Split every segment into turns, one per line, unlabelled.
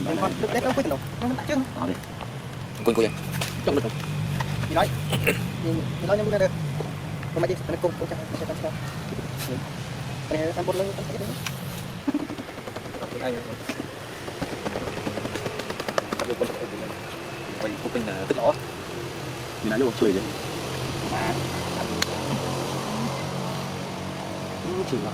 con được đấy đâu quyết đâu nó đã chứ
cùi cùi
trong được gì nói gì nói nhắm ra được không đi anh cùng chẳng sẽ làm sao này anh bột lên anh thấy đấy
anh vậy cũngเป็นtức lõ như nãy vô chơi vậy chỉ là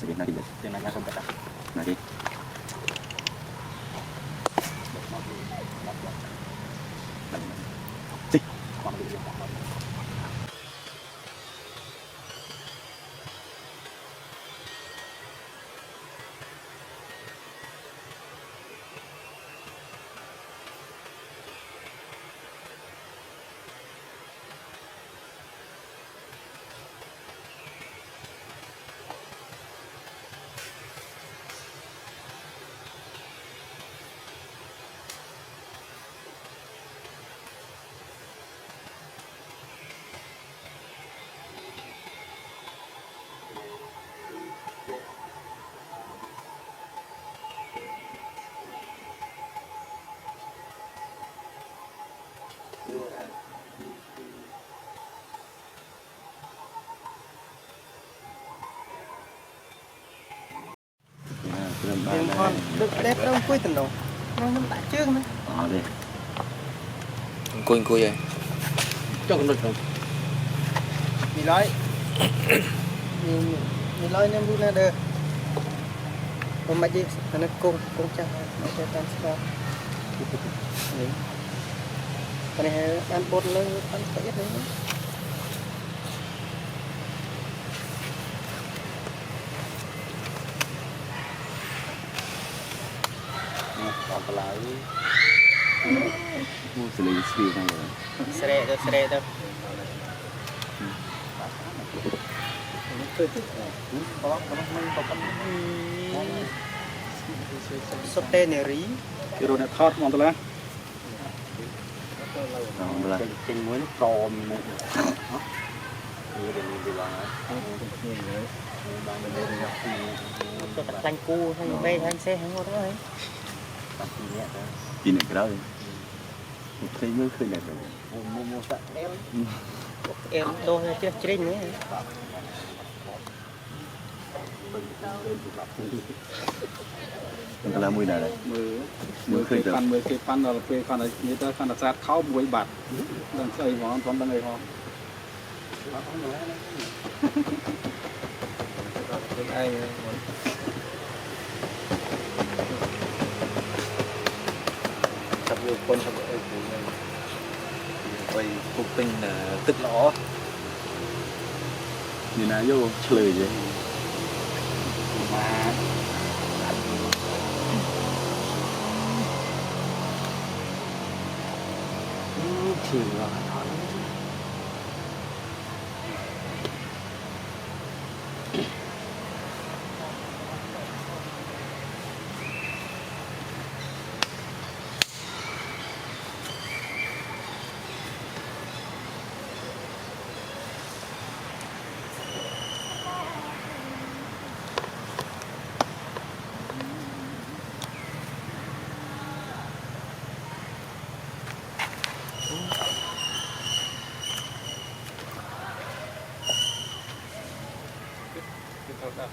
sedikit nanti deh, yang nanya sampai tak nanti. Cik.
nhưng con được đẹp đâu cuối tuần đâu nó đã chưa nữa
Đi cùi cùi vậy
cho con được không vì nói vì nói nem bu na được hôm mai gì anh cùng chắc nó sẽ tan sao cái này ăn bột lên ăn phải hết đấy
còn lại mua xử lý này rồi
xe đâu sốt tê này rí
cái rồi này thọt mòn tôi
là
trên muối nó tròn
cho đặt lanh cu hay bê hay xe hay ngồi đó ấy
gì này cái đó đi thấy mới khơi này rồi
mua sẵn em đôi chưa trên nữa
มันก็ละมือได้เลยมือเคยเจอ
มือเคยปั้นเราเคยปั้นอะไรนี่ถ้าปั้นจัดเข้าบวยบัตรดังใส่หมอนพร้อมดังเลยพอ
เป็นไอ้tập vô con tập ở chỗ này quay cục tinh là tức lõ như nào vô chơi vậy
mà
chỉ là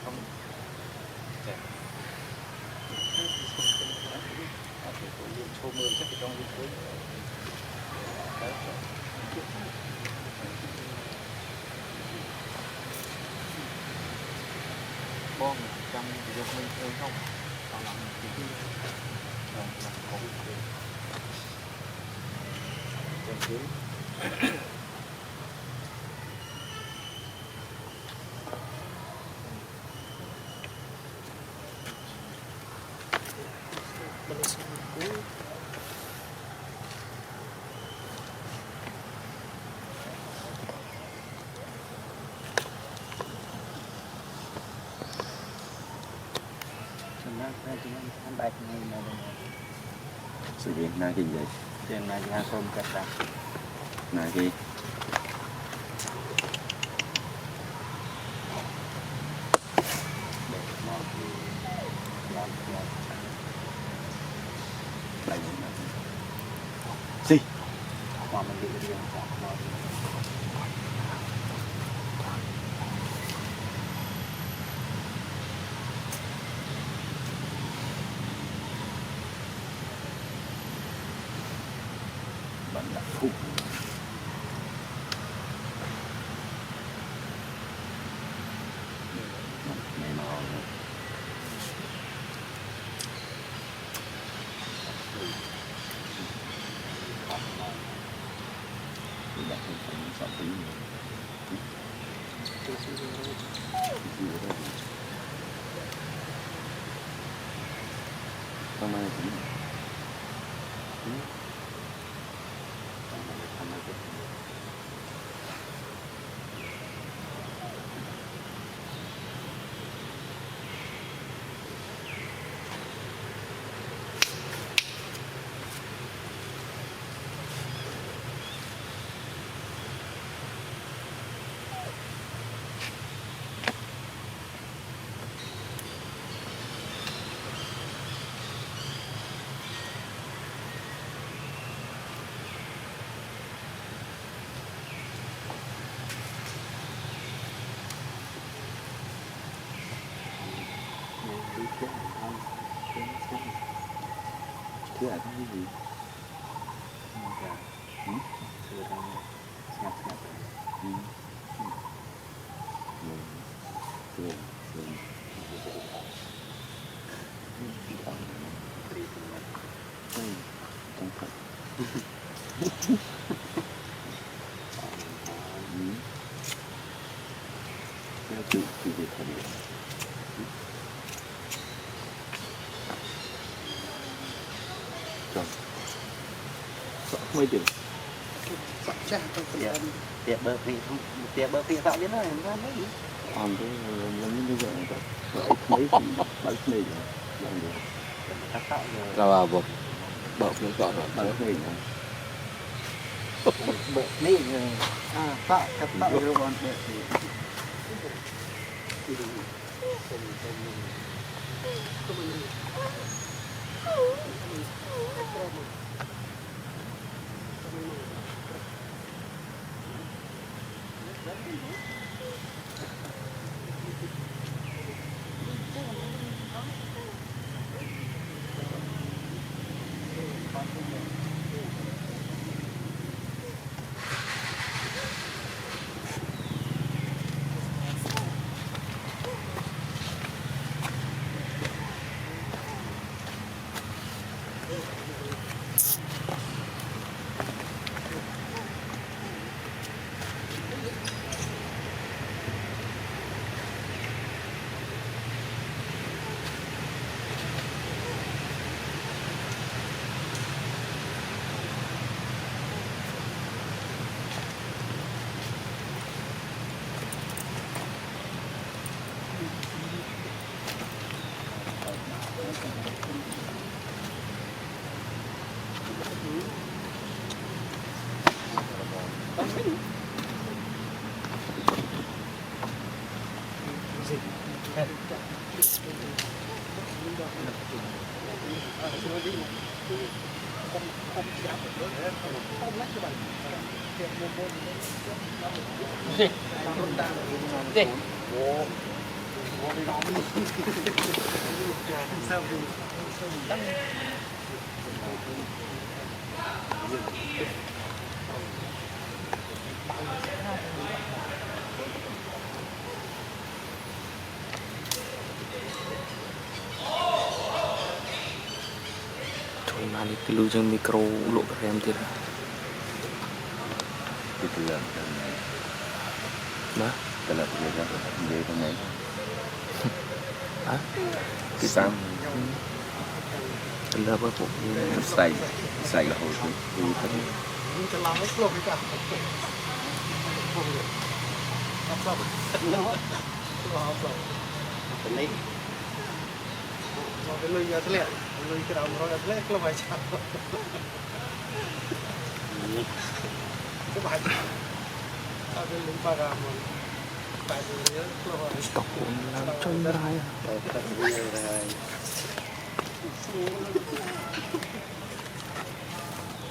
không chô mưa chắc trong cái cuối bom trong dục mình không còn làm cái không trên dưới anh bạch ngay mà
sự việc này thì vậy
tiền này nhà không cắt ra
này thì
để một
lại gì
mà mình bị riêng cả nó
bạn đã phục này nó đã không phải sợ tính không ai cũng thứ là cái gì tự việc thời điểm mấy điểm
sắp cha trong phần ăn
tiệm bơ phi tạo đến này ra đấy
còn cái lớn như vậy mấy mấy này làm được
các tạo rồi
là bột bột nó chọn rồi mấy này
bơ ní tạo các tạo rồi còn để
Này cái lưu dương micro lộ em thì
cái là
đó
cái là về con này
hả
cái sam
cái là bao bộ
xài là hồi thì thật
จะล้างไม่กลบดีกว่าชอบเนาะชอบ
cái này
cái lưới ở lẹ lưới cái đầu rồi ở lẹ là phải chặt cái bài ở bên lính ba gam mà bài gì nữa là phải
Stop cuốn làm chân đai à.
Thật vui rồi.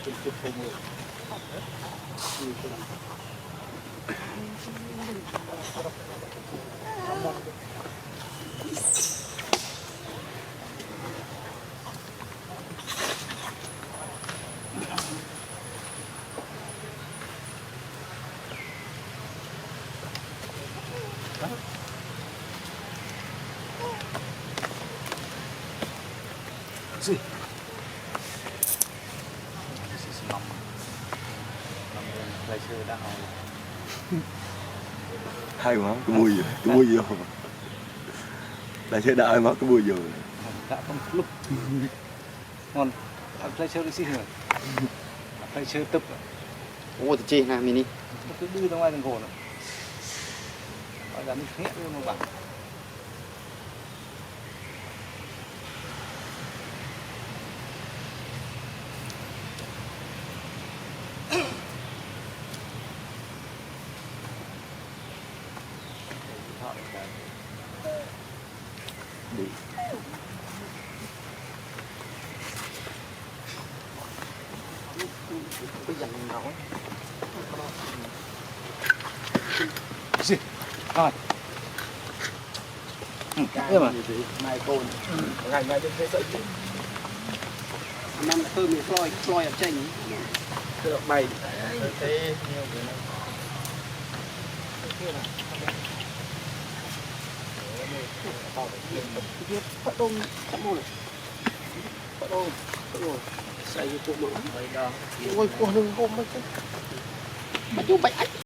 Chụp không được.
Gì? Nằm lấy chơi đã hỏi.
Hay quá, cái mùi gì? Cái mùi gì không? Là chơi đại mà cái mùi gì?
Đã không lúc ngon lấy chơi đi xí rồi lấy chơi tập
ô thì chi nè mini
nó cứ đưa ra ngoài thằng cổ nữa gọi là mình nhẹ luôn mà bảo
cái dàn nào ấy
gì rồi em à
này cồn ngày ngày đến thế sợi năm là thơm thì floi ở trên cái đọc bay thế nhiều cái này phát đông chậm luôn phát đông xây cái cục nữa ôi cô hưng hôm mấy chứ mà chú bạch